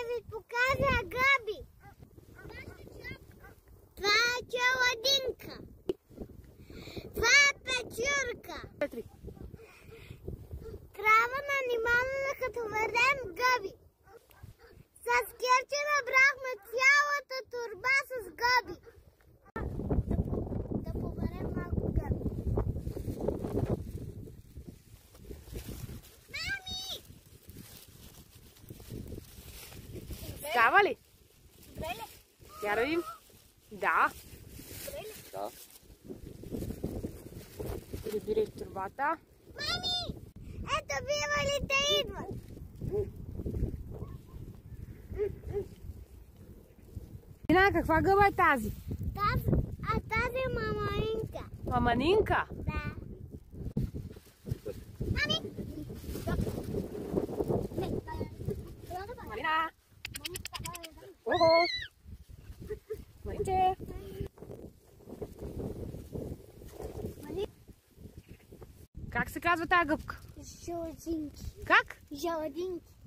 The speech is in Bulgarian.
ви покажа Габи. Това е челадинка. Това е печурка. Трябва на анимална като ведем Габи. С Кирче набрахме цялата турба с Габи. Да поберем малко Габи. Мами! Става ли? Добре ли? Я да видим. Да. Добре ли? Да. Прибирай в турбата. Мами! Ето бивалите идват. Ина, каква гъба е тази? Тази е маманинка. Маманинка? Да. Мами! Малина! Ого! Малинче! Как се казва тази гъбка? Жълдинки. Как? Жълдинки.